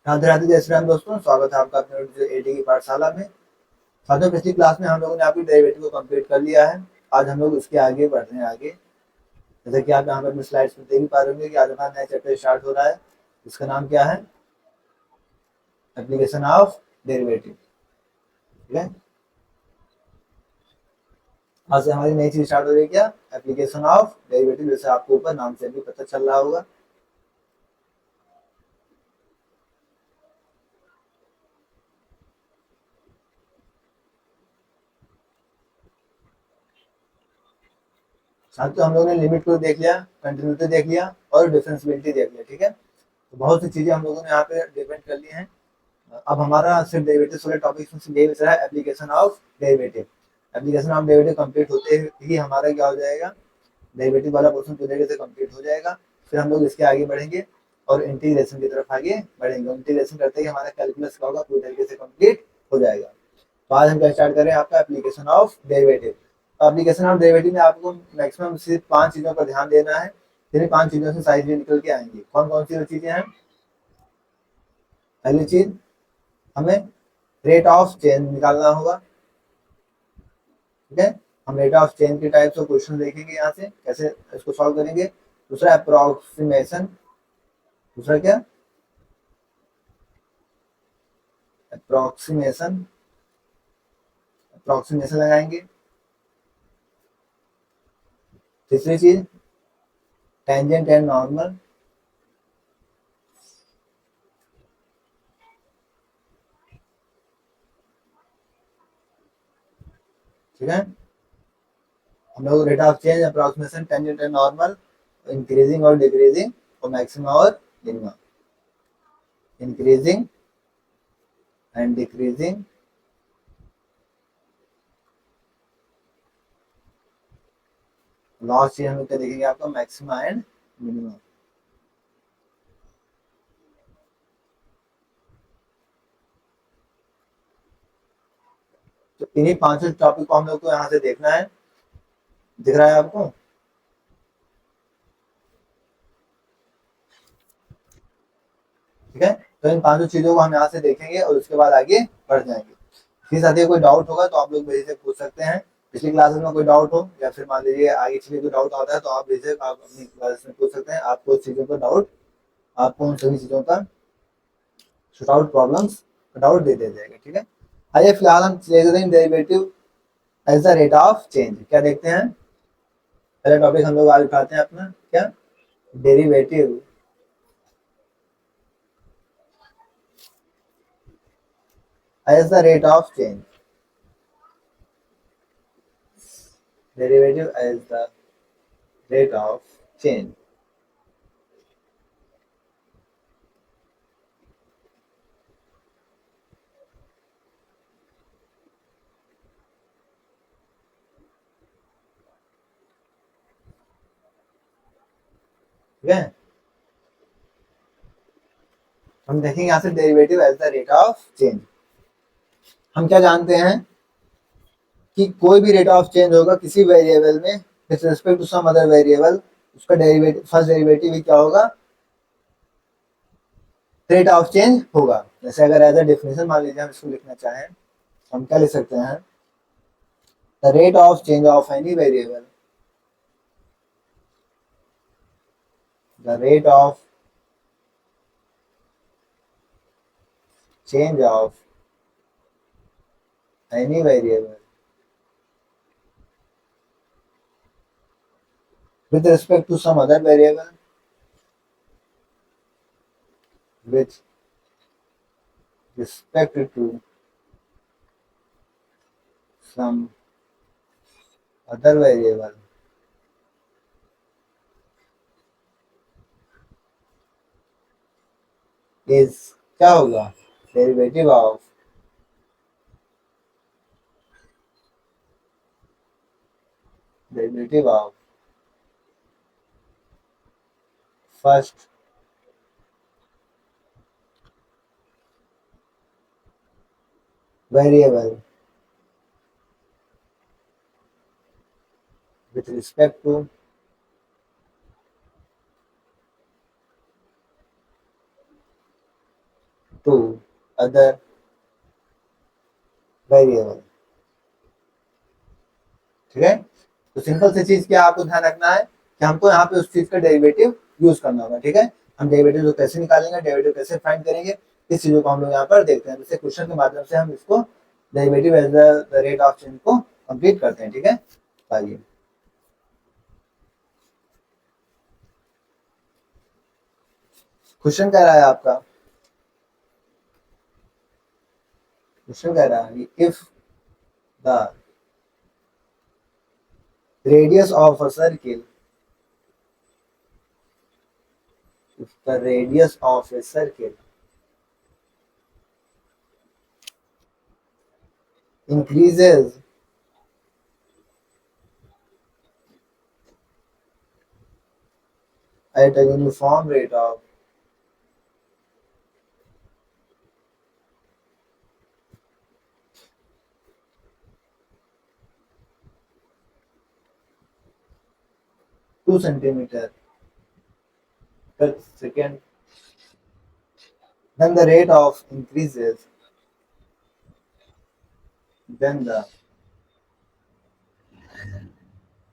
राधे राधे, जय श्री राम दोस्तों। स्वागत है आपका अपने एडी की पाठशाला में। साथियों, पिछली क्लास में हम लोगों ने आपकी डेरिवेटिव को कंप्लीट कर लिया है। आज हम लोग इसके आगे बढ़ रहे हैं आगे। जैसे कि आप यहाँ पर अपनी स्लाइड्स में देख ही पा रहे होंगे कि आज हमारा नया चैप्टर स्टार्ट हो रहा है। इसका नाम क्या है? Application of derivative. ठीक है, आज से हमारी नई चीज स्टार्ट हो रही है। क्या? Application of derivative. जैसे आपको ऊपर नाम से भी पता चल रहा होगा। साथियों, हम लोगों ने लिमिट को देख लिया, कंटिन्यूटी देख लिया और डिफरेंशियबिलिटी देख लिया। ठीक है, तो बहुत सी चीजें हम लोगों ने यहाँ पे डिपेंड कर ली हैं। अब हमारा सिर्फ डेरिवेटिव वाले टॉपिक में सिर्फ यही बच रहा है, application of derivative. Application of derivative complete होते ही हमारा क्या हो जाएगा, डेरिवेटिव वाला पोर्शन पूरी तरीके से कंप्लीट हो जाएगा। फिर हम लोग इसके आगे बढ़ेंगे और इंटीग्रेशन की तरफ आगे बढ़ेंगे। इंटीग्रेशन करते ही हमारा कैलकुलस का होगा पूरी तरीके से कंप्लीट हो जाएगा। तो आज हम क्या स्टार्ट करें, आपका application of derivative. Application of derivative में आपको मैक्सिमम सिर्फ 5 चीजों पर ध्यान देना है। जिन्हें 5 चीजों से सारी चीजें निकल के आएंगी। कौन कौन सी चीजें हैं? पहली चीज, हमें रेट ऑफ चेंज निकालना होगा। ठीक है, हम रेट ऑफ चेंज के टाइप्स ऑफ क्वेश्चन देखेंगे यहाँ से कैसे इसको सॉल्व करेंगे। दूसरा अप्रोक्सीमेशन। दूसरा क्या? अप्रोक्सीमेशन। अप्रोक्सीमेशन लगाएंगे। तीसरी चीज, टेंजेंट एंड नॉर्मल। ठीक है, हम लोग rate of change, approximation, tangent and normal, increasing और डिक्रीजिंग और मैक्सिमा और minima. Increasing and decreasing, last चीज हम लोग क्या देखेंगे, आपका मैक्सिमा एंड मिनिमा। तो इन्हीं पांचों टॉपिक को हम लोग को यहाँ से देखना है। दिख रहा है आपको? ठीक है, तो इन पांचों चीजों को हम यहाँ से देखेंगे और उसके बाद आगे बढ़ जाएंगे। फिर साथ कोई डाउट होगा तो आप लोग मेरे से पूछ सकते हैं। पिछली क्लासेस में कोई डाउट हो या फिर मान लीजिए आगे चलिए कोई डाउट आता है तो आप बेशक आप अपनी क्लास में पूछ सकते हैं। आपको उस चीजों का डाउट, आपको उन सभी चीजों का शॉर्ट आउट प्रॉब्लम्स डाउट दे दिया जाएगा। ठीक है, आइए फिलहाल हम derivative as the rate of change क्या देखते हैं। पहला टॉपिक हम लोग आज उठाते हैं अपना, क्या? Derivative as the rate of change. Derivative as the rate of change. ठीक है, हम देखेंगे यहाँ से derivative as the rate of change. हम क्या जानते हैं कि कोई भी रेट ऑफ चेंज होगा किसी वेरिएबल में with respect to some other variable, उसका डेरिवेटिव, फर्स्ट डेरिवेटिव ही क्या होगा, रेट ऑफ चेंज होगा। जैसे अगर एज अ डेफिनेशन मान लीजिए हम इसको लिखना चाहें, हम क्या लिख सकते हैं, the rate of change of any variable, the rate of change of any variable with respect to some other variable, with respect to some other variable is क्या होगा, derivative of first variable with respect to to other variable. ठीक है, तो simple सी चीज क्या आपको ध्यान रखना है कि हमको यहाँ पे उस चीज का डेरिवेटिव यूज करना होगा। ठीक है, हम डेरिवेटिव को कैसे निकालेंगे, डेरिवेटिव कैसे फाइंड करेंगे, इस चीजों को हम लोग यहाँ पर देखते हैं। जैसे क्वेश्चन के माध्यम से हम इसको derivative as the rate of change को कंप्लीट करते हैं। ठीक है, आइए क्वेश्चन कह रहा है आपका, क्वेश्चन कह रहा है if the radius of a circle, if the radius of a circle increases at a uniform rate of 2 centimeter per second, then the rate of increases, then the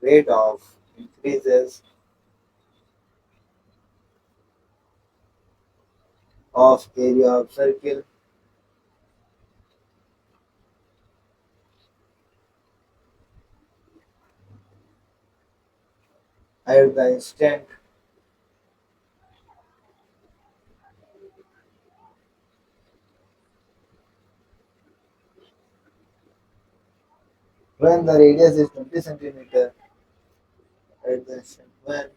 rate of increases of area of circle at the instant when the radius is 20 centimeter, at the instant when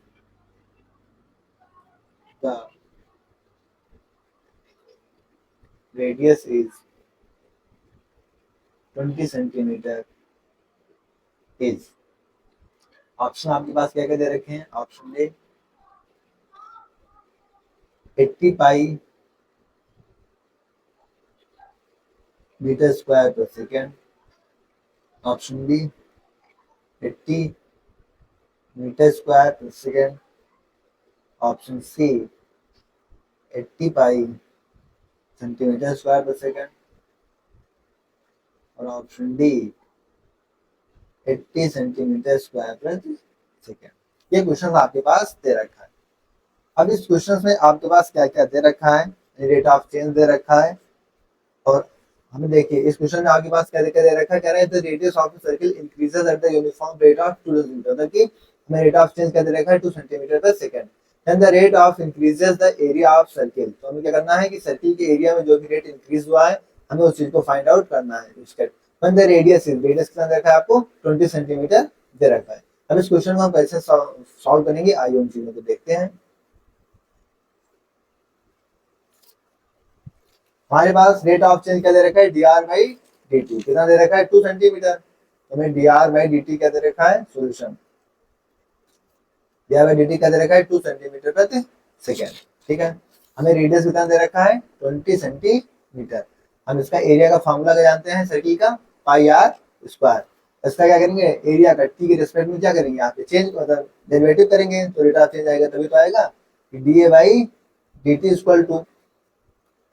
the radius is 20 centimeter is। Option आपके पास क्या क्या दे रखे हैं, option A 80 pi metre square per second, option B 80 metre square per second, option C 80 pi centimetre square per second, और option D 80 centimetre square per second. ये question आपके पास दे रखा है। अब इस क्वेश्चन में आपके पास क्या क्या दे रखा है, रेट ऑफ चेंज दे रखा है, और हमें देखिए इस क्वेश्चन में आपके पास क्या दे रखा है, कह रहा है the radius of the circle increases at the uniform rate of 2 centimetre, मतलब कि हमें रेट ऑफ चेंज क्या दे रखा है 2 सेंटीमीटर पर second. Then the rate of increases the area of circle, तो हमें क्या करना है कि सर्किल के एरिया में जो भी रेट इंक्रीज हुआ है हमें उस चीज को फाइंड आउट करना है। Step when the radius is, radius कितना दे रखा है आपको 20 सेंटीमीटर दे रखा है। अब इस क्वेश्चन को हम कैसे सॉल्व करेंगे, आइए उन चीजों को देखते हैं। हमारे पास रेट ऑफ चेंज क्या दे रखा है, D R by D T, कितना दे रखा है 2 सेंटीमीटर, तो हमें D R by D T क्या दे रखा है, solution D R by D T क्या दे रखा है 2 सेंटीमीटर प्रति सेकेंड। ठीक है, हमें रेडियस कितना दे रखा है 20 सेंटीमीटर। हम इसका एरिया का फॉर्मूला क्या जानते हैं सर्किल का, पाई आर स्क्वायर। इसका क्या करेंगे, एरिया का टी के रिस्पेक्ट में क्या करेंगे, यहाँ पे चेंज मतलब डेरिवेटिव करेंगे, तो रेट ऑफ चेंज आएगा, तभी तो आएगा D A by D T equal to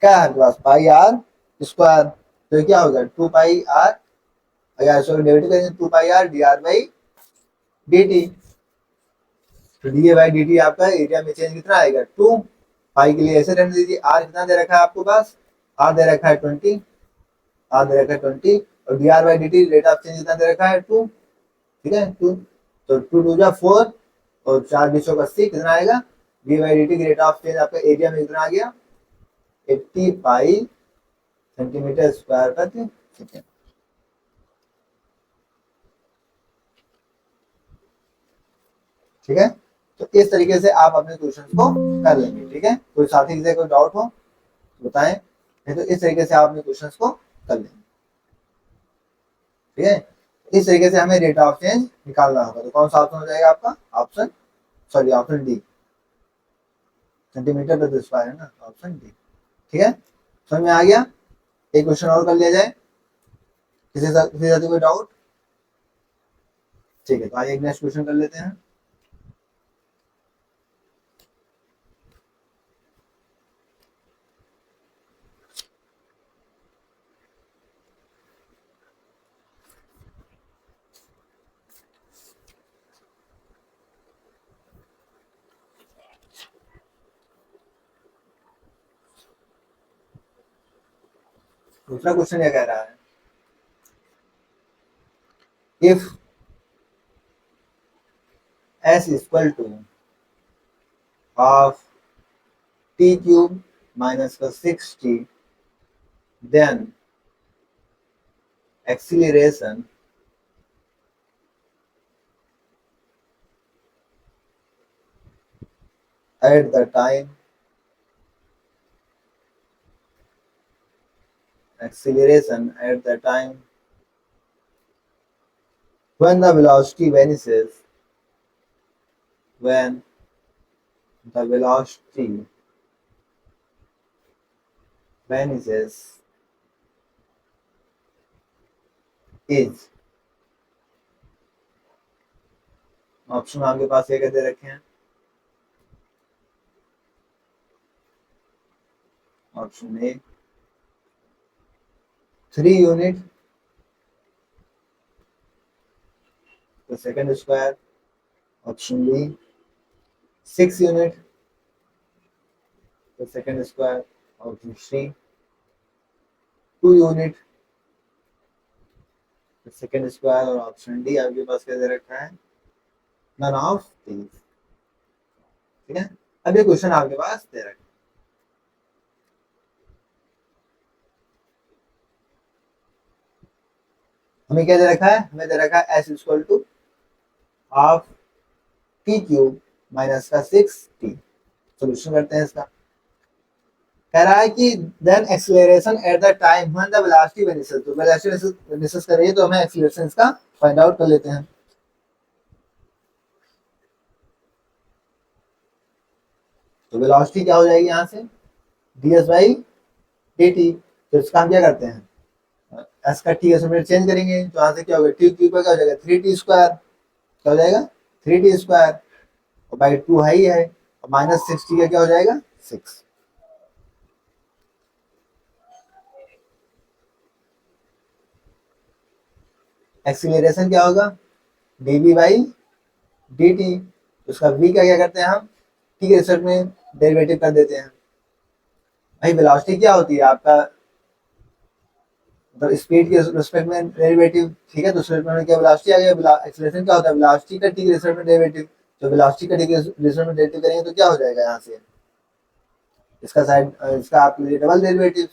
क्या है आपके पास पाई आर स्क्वायर, तो क्या होगा 2 पाई आर, अगर इसको डेरिवेटिव करेंगे 2 pi R D R by D T, तो D A by D T आपका एरिया में चेंज कितना आएगा 2 पाई के लिए ऐसे रहने दीजिए। आर कितना दे रखा है आपको पास, आर दे रखा है 20, आर दे रखा है 20, और D R by D T rate of change कितना दे रखा है 2। ठीक है 2, तो 2 2 जा 4 और 4 20 का 80 कितना आएगा, डी बाई डी टी की रेट ऑफ चेंज आपका एरिया में कितना आ गया 80 पाई सेंटीमीटर स्क्वायर प्रति सेकेंड। ठीक है, तो इस तरीके से आप अपने क्वेश्चन को कर लेंगे। ठीक है, कोई साथी से कोई डाउट हो बताएं, नहीं तो इस तरीके से आप अपने क्वेश्चन को कर लेंगे। ठीक है, इस तरीके से हमें रेट ऑफ चेंज निकालना होगा, तो कौन सा ऑप्शन हो जाएगा आपका, option sorry option D, centimetre प्रति स्क्वायर है ना, ऑप्शन डी। ठीक है, समझ में आ गया। एक क्वेश्चन और कर लिया जाए, किसी साथी कोई डाउट। ठीक है, तो आइए एक नेक्स्ट क्वेश्चन कर लेते हैं। दूसरा क्वेश्चन क्या कह रहा है, if s equal to half t cube minus का 6t, then acceleration at the time when the velocity vanishes, when the velocity vanishes is, option आपके पास ये दे रखे हैं, option A 3 unit per second square, option B 6 unit per second square, option C 2 unit per second square, और option D आपके पास क्या दे रखा है, नन ऑफ दीज। ठीक है, अब ये क्वेश्चन आपके पास दे रखा है, हमें क्या दे रखा है, हमें दे रखा है s equal to half T cube minus का 6t। सोल्यूशन करते हैं इसका। कह रहा है कि then acceleration at the time when the velocity vanishes, तो वेलोसिटी वेनिसेस कर रही है तो हमें एक्सीलरेशन इसका फाइंड आउट कर लेते हैं। तो वेलोसिटी क्या हो जाएगी यहाँ से, ds बाई dt। तो इसका हम क्या करते हैं, s का t का चेंज करेंगे, तो यहाँ से क्या होगा, t क्यूब का क्या हो जाएगा 3t स्क्वायर, क्या हो जाएगा 3t स्क्वायर, और बाई 2 है ही है, और माइनस 6t का क्या हो जाएगा 6। एक्सीलरेशन क्या होगा, dv बाई dt, उसका v का क्या करते हैं हम t के रिस्पेक्ट में डेरिवेटिव कर देते हैं। भाई वेलोसिटी क्या होती है आपका, मतलब स्पीड के रिस्पेक्ट में डेरिवेटिव, ठीक है, तो उसमें क्या वेलोसिटी आ गया, एक्सीलरेशन क्या होता है वेलोसिटी का t के रिस्पेक्ट में डेरिवेटिव, तो वेलोसिटी का t के रिस्पेक्ट में डेरिवेटिव करेंगे तो क्या हो जाएगा यहाँ से, इसका साइड इसका आप लीजिए डबल डेरिवेटिव।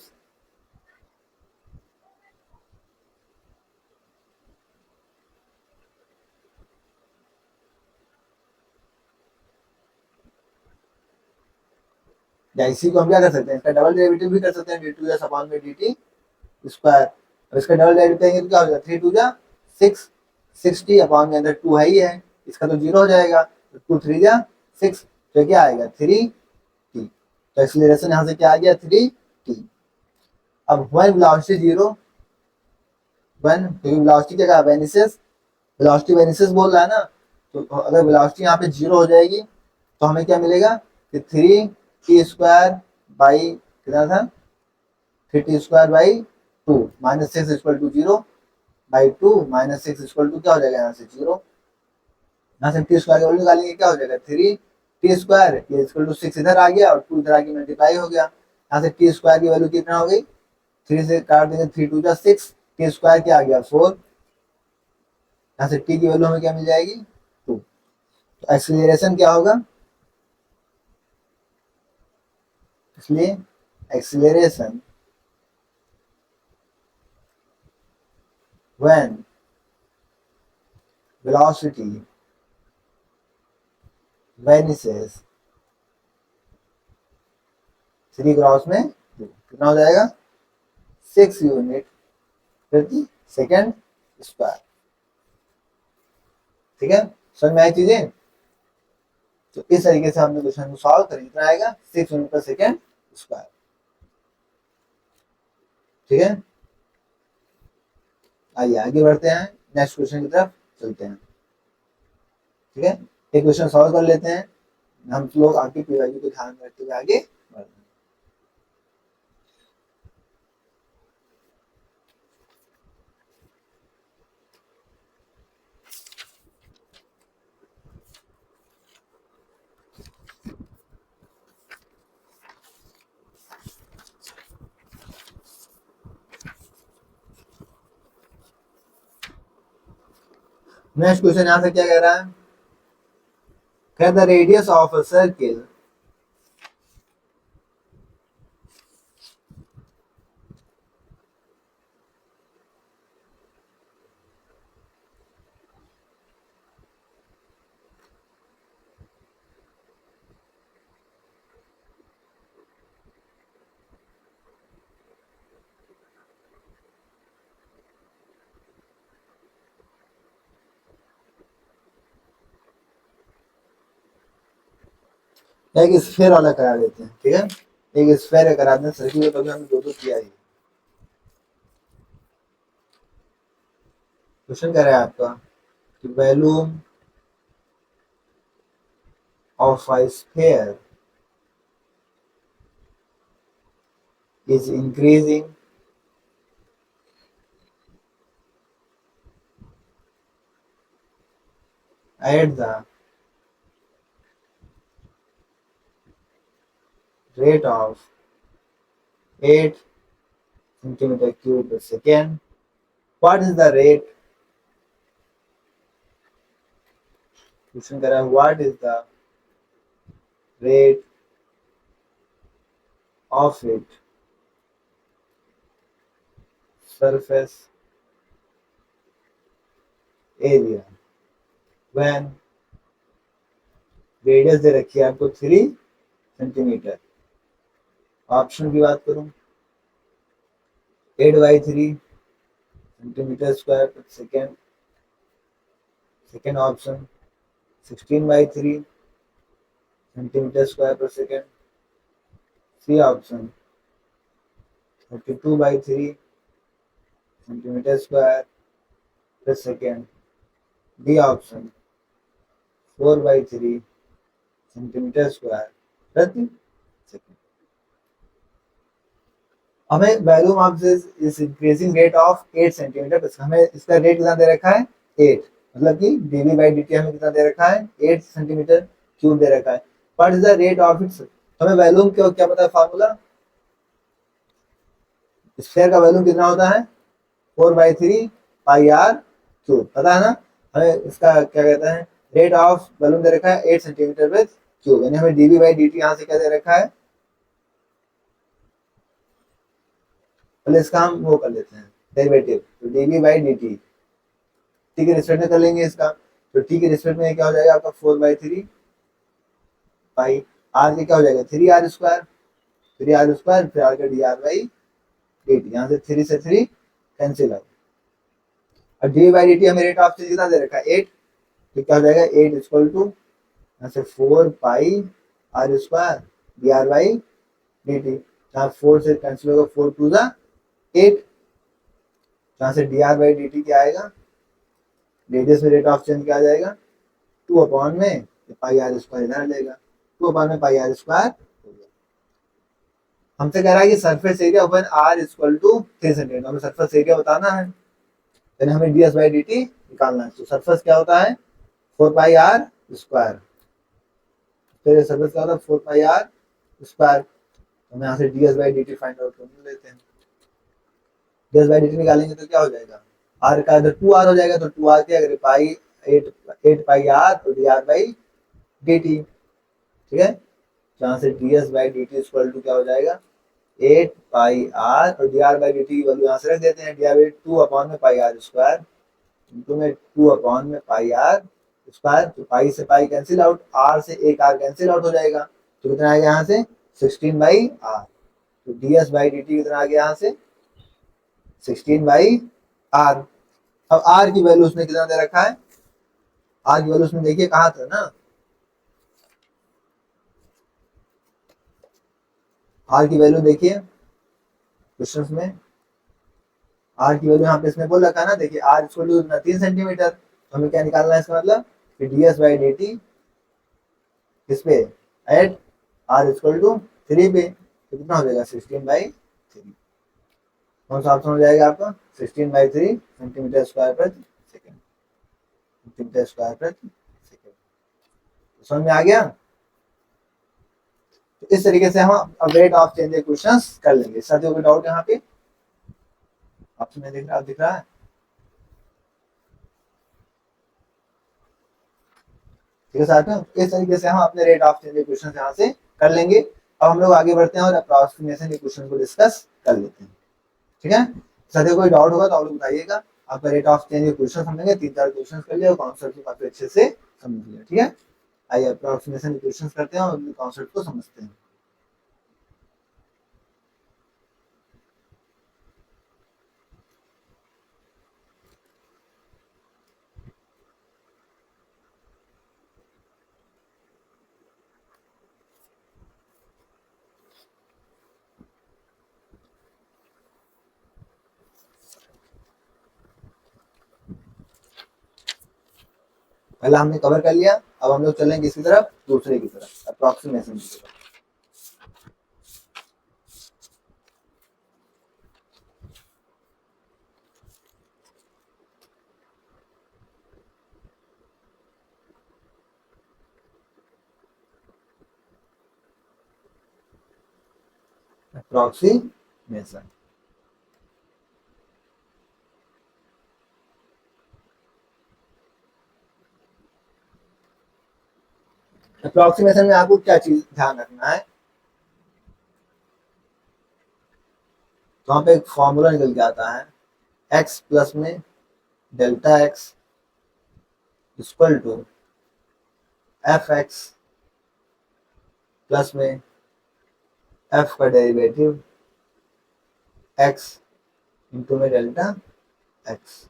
या इसी को हम क्या कर सकते हैं, इसका डबल डेरिवेटिव भी कर सकते हैं, डी टू या अपॉन में डी टी स्क्वायर। अब इसका डबल डेरिवेटिव करेंगे तो क्या हो जाएगा, 3 2 जा 6, 60 अपॉन में अंदर 2 है ही है, इसका तो 0 हो जाएगा, तो 2 3 जा 6, तो क्या आएगा 3t। तो एक्सीलरेशन यहाँ से क्या आ गया 3t। अब व्हेन वेलोसिटी 0, व्हेन वेलोसिटी क्या कहा वेनिसेस, वेलोसिटी वेनिसेस बोल रहा है ना, तो अगर वेलोसिटी यहाँ पे 0 हो जाएगी तो हमें क्या मिलेगा कि 3t स्क्वायर बाई कितना था 3t square by 2 minus 6 equal to 0 by 2 minus 6 equal to क्या हो जाएगा यहाँ से 0, यहाँ से टी स्क्वायर की वैल्यू निकालेंगे क्या हो जाएगा 3t स्क्वायर इक्वल टू 6 इधर आ गया और 2 इधर आके मल्टीप्लाई हो गया, यहाँ से टी स्क्वायर की वैल्यू कितना हो गई 3 से काट देंगे 3 2 जा 6, टी स्क्वायर क्या आ गया 4, यहाँ से टी की वैल्यू हमें क्या मिल जाएगी 2। तो एक्सीलरेशन क्या होगा, इसलिए acceleration when velocity vanishes 3 cross में 2 कितना हो जाएगा 6 यूनिट प्रति सेकेंड स्क्वायर। ठीक है, समझ में आई चीजें। तो इस तरीके से हमने क्वेश्चन को सॉल्व करें, कितना आएगा 6 यूनिट पर सेकेंड स्क्वायर। ठीक है, आइए आगे बढ़ते हैं, नेक्स्ट क्वेश्चन की तरफ चलते हैं। ठीक है, एक क्वेश्चन सॉल्व कर लेते हैं, हम लोग आगे पी वैल्यू को ध्यान में रखते हुए आगे बढ़ते हैं। नेक्स्ट क्वेश्चन यहाँ से क्या कह रहा है, कह the radius of a circle एक स्फीयर वाला करा देते हैं, ठीक है, एक स्फीयर करा देते हैं सर्किल, तो हमने दो दो किया ही। क्वेश्चन कह रहा है आपका कि volume of a sphere is increasing at the rate of 8 centimeter cube per second. What is the rate? Question करा, what is the rate of it surface area when radius दे रखी है आपको 3 सेंटीमीटर। ऑप्शन की बात करूं, 8/3 centimetre square per second, second option 16/3 centimetre square per second, C option 32/3 centimetre square per second, D option 4/3 centimetre square प्रति second. हमें volume of this is increasing rate of 8 centimetre, हमें इसका rate कितना दे रखा है 8, मतलब कि dv बाई dt हमें कितना दे रखा है 8 सेंटीमीटर क्यूब दे रखा है। What is the rate of its, हमें वॉल्यूम क्या पता है फार्मूला, स्फीयर का वॉल्यूम कितना होता है 4/3 पाई आर क्यूब, पता है ना। हमें इसका क्या कहते हैं, रेट ऑफ वॉल्यूम दे रखा है 8 सेंटीमीटर विद क्यूब, यानी हमें dv बाई dt यहाँ से क्या दे रखा है, पहले इसका हम वो कर लेते हैं डेरिवेटिव, तो dv बाई dt t के रिस्पेक्ट में कर लेंगे इसका, तो t के रिस्पेक्ट में क्या हो जाएगा आपका 4/3 पाई आर के क्या हो जाएगा 3r स्क्वायर, 3r स्क्वायर फिर आर का dr बाई dt, यहाँ से 3 से 3 कैंसिल आउट, और dv बाई dt हमें रेट ऑफ चेंज कितना दे रखा है 8, तो क्या हो जाएगा 8 इक्वल टू यहाँ से 4 pi R square D R by D T, जहाँ 4 से कैंसिल होगा 4 टू ज़ा 8, जहाँ से D R by D T क्या आएगा, रेडियस में रेट ऑफ चेंज क्या आ जाएगा 2 अपॉन में पाई आर स्क्वायर इधर लेगा, 2 अपॉन में पाई आर स्क्वायर हो गया। हमसे कह रहा है कि surface area when R equal to 3 centimetre, हमें सरफेस एरिया बताना है, यानी हमें D S by D T निकालना है। तो सरफेस क्या होता है 4 पाई आर स्क्वायर, फिर सरफेस क्या होता है 4 पाई आर स्क्वायर, हम यहाँ से D S by D T find out कर लेते हैं। D S by D T निकालेंगे तो क्या हो जाएगा, आर का इधर 2r हो जाएगा, तो 2r के अगर पाई 8 पाई आर तो D R by D T, ठीक है, जहाँ से D S by D T equal to क्या हो जाएगा 8 पाई आर, और D R by D T की वैल्यू यहाँ से रख देते हैं, डी आर बाई 2 अपॉन में पाई आर स्क्वायर इंटू में 2 अपॉन में पाई आर स्क्वायर, तो पाई से पाई कैंसिल आउट, आर से एक आर कैंसिल आउट हो जाएगा, तो कितना आएगा यहाँ से 16/r, तो ds बाई डी टी कितना आ गया यहाँ से 16/r। अब r की वैल्यू उसने कितना दे रखा है, r की वैल्यू उसने देखिए कहाँ था ना, r की वैल्यू देखिए क्वेश्चन में, r की वैल्यू यहाँ पे इसने बोल रखा है ना, देखिए r इक्वल टू 3 सेंटीमीटर, तो हमें क्या निकालना है इसका मतलब कि ds बाई डी टी किस पे एट r इक्वल टू 3 पे, तो कितना हो जाएगा 16/3, कौन सा ऑप्शन हो जाएगा आपका 16/3 सेंटीमीटर स्क्वायर प्रति सेकंड, सेंटीमीटर स्क्वायर प्रति सेकंड। तो समझ में आ गया। तो इस तरीके से हम अब रेट ऑफ चेंज क्वेश्चंस कर लेंगे। साथियों कोई डाउट यहाँ पे, ऑप्शन में दिख रहा है, ठीक है साथियों, इस तरीके से हम अपने रेट ऑफ चेंज इक्वेशन यहाँ से कर लेंगे। अब हम लोग आगे बढ़ते हैं और अप्रॉक्सीमेशन इक्वेशन को डिस्कस कर लेते हैं। ठीक है साथियों, कोई डाउट होगा तो आप लोग बताइएगा। आपका रेट ऑफ चेंज के क्वेश्चन समझेंगे, 3-4 क्वेश्चन कर लिया और कॉन्सेप्ट को काफी अच्छे से समझ लिया। ठीक है, आइए अप्रॉक्सीमेशन इक्वेशन करते हैं और कॉन्सेप्ट को समझते हैं। पहला हमने कवर कर लिया, अब हम लोग चलेंगे किसी तरफ, दूसरे की तरफ, अप्रॉक्सीमेशन की तरफ। अप्रॉक्सीमेशन, अप्रॉक्सीमेशन में आपको क्या चीज ध्यान रखना है, तो वहां पे एक फॉर्मूला निकल के आता है, x प्लस में delta x equal to F X plus में f का डेरिवेटिव x इंटू में डेल्टा x।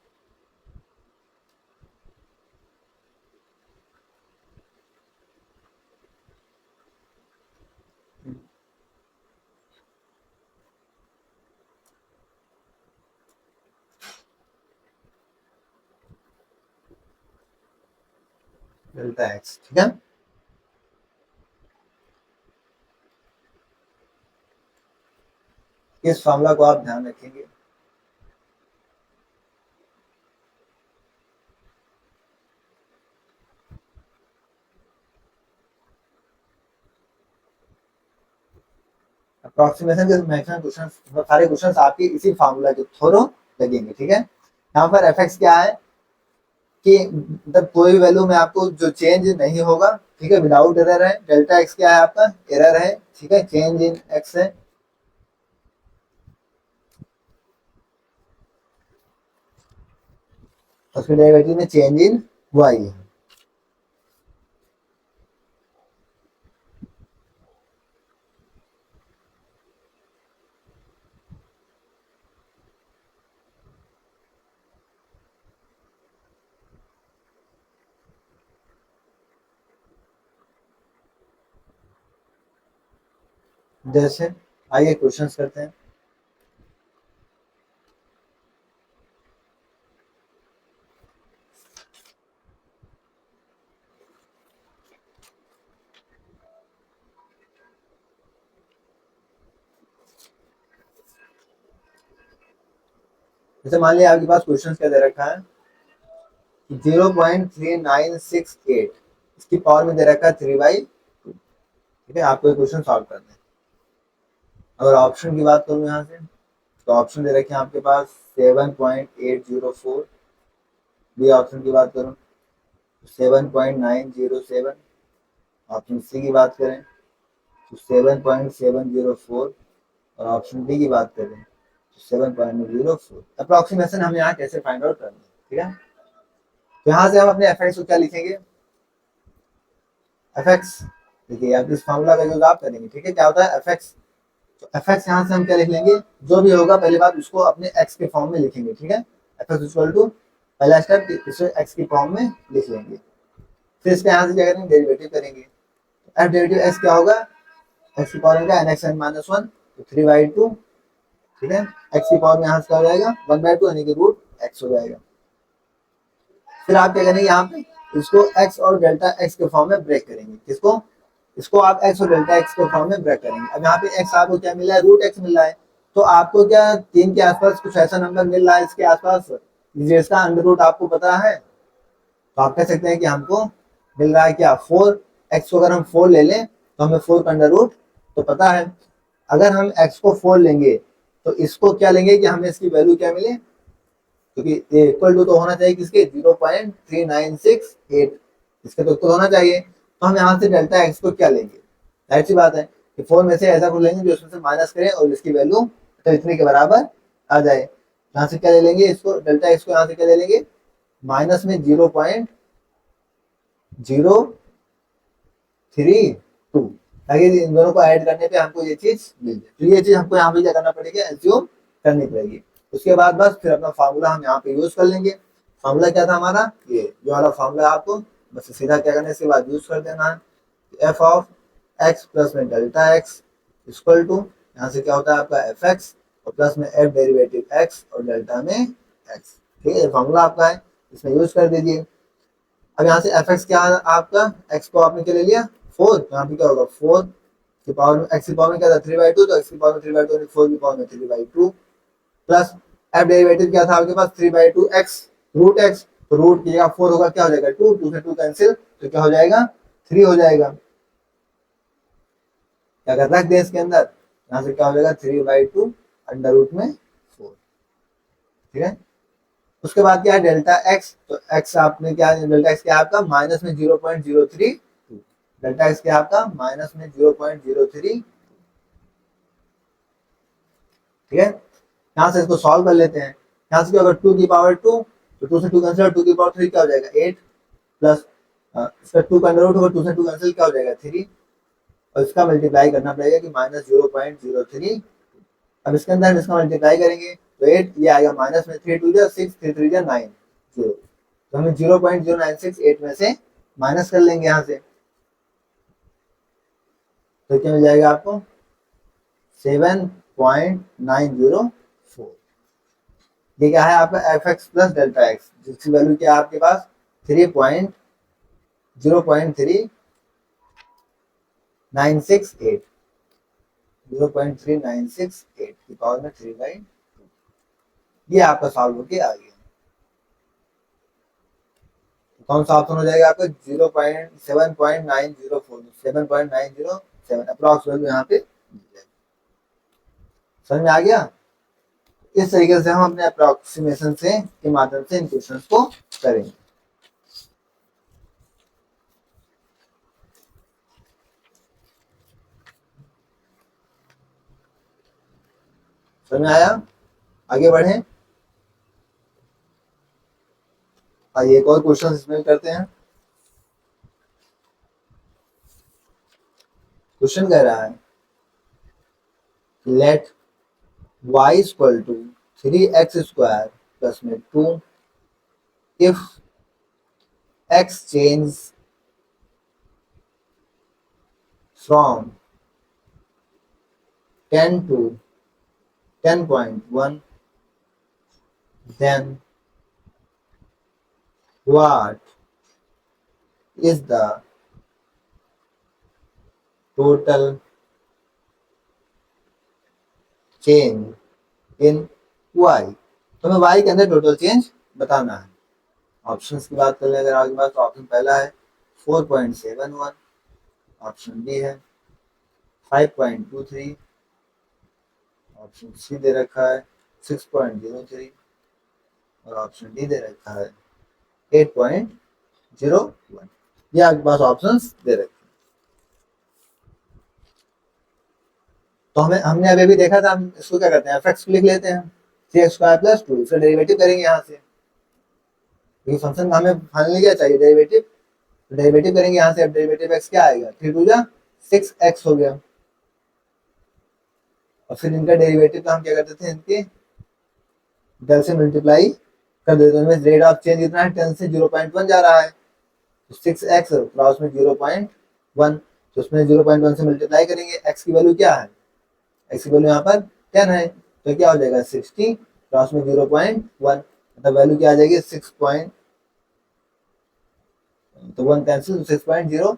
डेल्टा x, ठीक है। इस फॉर्मूला को आप ध्यान रखेंगे। अप्रॉक्सीमेशन के मैक्सिमम क्वेश्चन, सारे क्वेश्चन आपके इसी फॉर्मूला के थ्रू लगेंगे। ठीक है, यहाँ पर एफ एक्स क्या है कि मतलब कोई भी वैल्यू में आपको जो चेंज नहीं होगा, ठीक है, विदाउट एरर है। डेल्टा एक्स क्या है आपका, एरर है, ठीक है, चेंज इन एक्स है। उसके डेरिवेटिव में चेंज इन वाई है। जैसे आइए क्वेश्चंस करते हैं। जैसे मान लिया आपके पास क्वेश्चन क्या दे रखा है, 0.3968, इसकी पावर में दे रखा है 3/2। ठीक है, आपको ये क्वेश्चन सॉल्व करना है। अगर ऑप्शन की बात करूं यहाँ से, तो ऑप्शन दे रखे हैं आपके पास 7.804। बी ऑप्शन की बात करूं 7.907। ऑप्शन सी की बात करें तो 7.704 और ऑप्शन डी की बात करें तो 7.04। अप्रोक्सीमेशन हम यहाँ कैसे फाइंड आउट करना है, ठीक है। तो यहाँ से हम अपने एफ एक्स को क्या लिखेंगे, एफ एक्स, देखिए आप इस फॉर्मूला का यूज आप करेंगे। ठीक है, क्या होता है एफ एक्स, तो एफ एक्स यहाँ से हम क्या लिख लेंगे, जो भी होगा पहली बात उसको अपने एक्स के फॉर्म में लिखेंगे। ठीक है, एफ एक्स इक्वल टू, पहला स्टेप इसे एक्स की फॉर्म में लिख लेंगे। फिर इसके यहाँ से क्या करेंगे, डेरिवेटिव करेंगे। एफ डेरिवेटिव एक्स क्या होगा, एक्स की पावर में N X N minus one, तो 3/2। ठीक है, एक्स की पावर में यहाँ से क्या हो जाएगा 1/2 यानी कि रूट एक्स हो जाएगा। फिर आप क्या करेंगे, यहाँ पे इसको एक्स और डेल्टा एक्स के फॉर्म में ब्रेक करेंगे। किसको, इसको आप एक्स और डेल्टा एक्स के फॉर्म में ब्रेक करेंगे। अब यहाँ पे एक्स आपको क्या मिला है, रूट एक्स मिल रहा है। तो आपको क्या 3 के आसपास कुछ ऐसा नंबर मिल रहा है इसके आसपास जिसका अंडर रूट आपको पता है, तो आप कह सकते हैं कि हमको मिल रहा है क्या 4। एक्स को अगर हम 4 ले लें तो हमें 4 का अंडर रूट तो पता है। अगर हम एक्स को 4 लेंगे तो इसको क्या लेंगे कि हमें इसकी वैल्यू क्या मिले, क्योंकि इक्वल टू तो होना चाहिए किसके, 0.3968। इसका तो उत्तर होना चाहिए। तो हम यहाँ से डेल्टा एक्स को क्या लेंगे, जाहिर सी बात है कि 4 में से ऐसा कुछ लेंगे जो उसमें से माइनस करें और इसकी वैल्यू तो इतने के बराबर आ जाए। यहाँ से क्या ले लेंगे, इसको डेल्टा एक्स को यहाँ से क्या ले लेंगे, माइनस में 0.032, ताकि इन दोनों को ऐड करने पे हमको ये चीज मिल जाए। तो ये चीज हमको यहाँ पे क्या करना पड़ेगा, एज्यूम करनी पड़ेगी। उसके बाद बस फिर अपना फार्मूला हम यहाँ पे यूज कर लेंगे। फार्मूला क्या था हमारा, ये वाला फार्मूला आपको बस सीधा क्या करना है, इसके बाद यूज कर देना है। एफ ऑफ एक्स प्लस में डेल्टा एक्स इक्वल टू, यहाँ से क्या होता है आपका एफ एक्स और प्लस में एफ डेरिवेटिव एक्स और डेल्टा में एक्स। ठीक है, फार्मूला आपका है, इसमें यूज कर दीजिए। अब यहाँ से एफ एक्स क्या है आपका, एक्स को आपने क्या ले लिया 4, तो यहाँ पे क्या होगा 4 की पावर में, एक्स की पावर में क्या था 3/2, तो एक्स की पावर में 3/2 4 की पावर में 3/2 प्लस एफ डेरिवेटिव क्या था आपके पास 3/2 एक्स रूट एक्स, तो रूट की जगह 4 होगा, क्या हो जाएगा 2, 2 से 2 कैंसिल, तो क्या हो जाएगा 3 हो जाएगा। क्या कर रख दिया इसके अंदर, यहाँ से क्या हो जाएगा 3/2 अंडर रूट में 4। ठीक है, उसके बाद क्या है डेल्टा एक्स, तो एक्स आपने क्या, डेल्टा एक्स क्या है आपका माइनस में 0.032, डेल्टा एक्स क्या है आपका माइनस में 0.03। ठीक है, यहाँ से इसको सॉल्व कर लेते हैं। यहाँ से क्या होगा 2 की पावर 2, तो 2 से 2 कैंसिल, 2 की पावर 3 क्या हो जाएगा 8 प्लस इसका 2 का अंडर रूट होगा, 2 से 2 कैंसिल क्या हो जाएगा 3, और इसका मल्टीप्लाई करना पड़ेगा कि माइनस 0.03। अब इसके अंदर हम इसका मल्टीप्लाई करेंगे तो 8 ये आएगा माइनस में 3 2 6 3 3 9 0, तो हमें 0.0968 में से माइनस कर लेंगे यहाँ से, तो क्या मिल जाएगा आपको 7.904। ये क्या है आपका F X plus delta x, जिसकी वैल्यू क्या है आपके पास 0.3968 0.3968 की पावर में 3/2। ये आपका सॉल्व होके आ गया। कौन सा ऑप्शन हो जाएगा आपका 0.7.904, 7.907 अप्रॉक्स वैल्यू यहाँ पे समझ में आ गया। इस तरीके से हम अपने अप्रोक्सीमेशन से के माध्यम से इन क्वेश्चंस को करेंगे। समझ में आया, आगे बढ़े। आइए एक और क्वेश्चन इसमें करते हैं। क्वेश्चन कह रहा है let y equal to 3x² plus में 2 if x change from 10 to 10.1 then what is the total change in y। तो हमें y के अंदर टोटल चेंज बताना है। ऑप्शंस की बात कर ले अगर आपके पास, तो ऑप्शन पहला है 4.71, ऑप्शन बी है 5.23, ऑप्शन सी दे रखा है 6.03 और ऑप्शन डी दे रखा है 8.01। ये आपके पास ऑप्शंस दे रखे। तो हमने अभी भी देखा था, हम इसको क्या करते हैं एफ एक्स लिख लेते हैं 3x² प्लस 2, इसका डेरिवेटिव करेंगे यहाँ से, क्योंकि फंक्शन का हमें फाइनली क्या चाहिए डेरिवेटिव, तो डेरिवेटिव करेंगे यहाँ से। अब डेरिवेटिव x क्या आएगा 3 2 6x हो गया, और फिर इनका डेरिवेटिव का हम क्या करते थे, इनके डेल से मल्टीप्लाई कर देते हैं। रेट ऑफ चेंज कितना है 10 से 0.1 जा रहा है, तो 6x क्रॉस में 0.1, तो उसमें 0.1 से मल्टीप्लाई करेंगे। x की वैल्यू क्या है, x की वैल्यू यहाँ पर 10 है, तो क्या हो जाएगा 60 क्रॉस में 0.1, मतलब वैल्यू क्या आ जाएगी 6 तो 1 कैंसिल, 6.0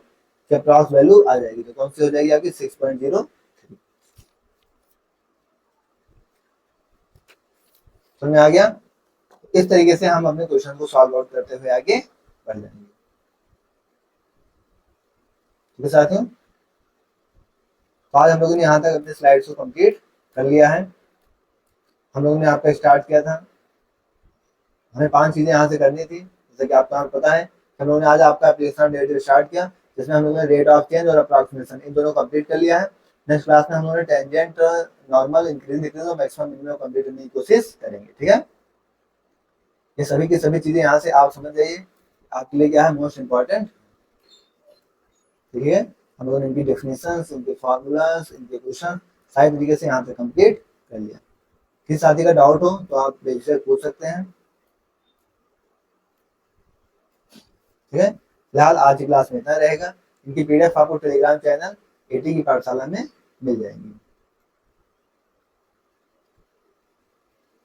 के अप्रॉक्स वैल्यू आ जाएगी, तो कौन सी हो जाएगी आपकी 6.03। समझ में आ गया। इस तरीके से हम अपने क्वेश्चन को सॉल्व आउट करते हुए आगे बढ़ जाएंगे। ठीक है साथियों, तो आज हम लोगों ने यहाँ तक अपने स्लाइड्स को कंप्लीट कर लिया है। हम लोगों ने आपका स्टार्ट किया था, हमें 5 चीजें यहाँ से करनी थी, जैसे कि आपको यहाँ पता है हम लोगों ने आज आपका एप्लीकेशन डेरिवेटिव स्टार्ट किया, जिसमें हम लोगों ने रेट ऑफ चेंज और अप्रॉक्सीमेशन इन दोनों कंप्लीट कर लिया है। नेक्स्ट क्लास में हम लोगों ने टेंजेंट, नॉर्मल, इंक्रीज डिक्रीज और मैक्सिमम मिनिमम कंप्लीट करने की कोशिश करेंगे। ठीक है, ये सभी की सभी चीजें यहाँ से आप समझ जाइए, आपके लिए क्या है मोस्ट इम्पोर्टेंट। ठीक है, हम लोगों ने इनकी डेफिनेशन, इनके फॉर्मूलाज, इनके क्वेश्चन सारी तरीके से यहाँ से कंप्लीट कर लिया। किसी साथी का डाउट हो तो आप बेझिझक पूछ सकते हैं। ठीक है, फिलहाल आज की क्लास में इतना रहेगा। इनकी पीडीएफ आपको टेलीग्राम चैनल एटी की पाठशाला में मिल जाएंगी।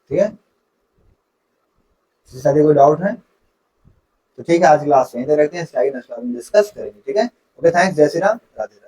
ठीक है, किसी साथी कोई डाउट है तो ठीक है, आज क्लास में इधर रखते हैं, नेक्स्ट क्लास में डिस्कस करेंगे। ठीक है, ओके, थैंक्स, जय श्री राम, राधे।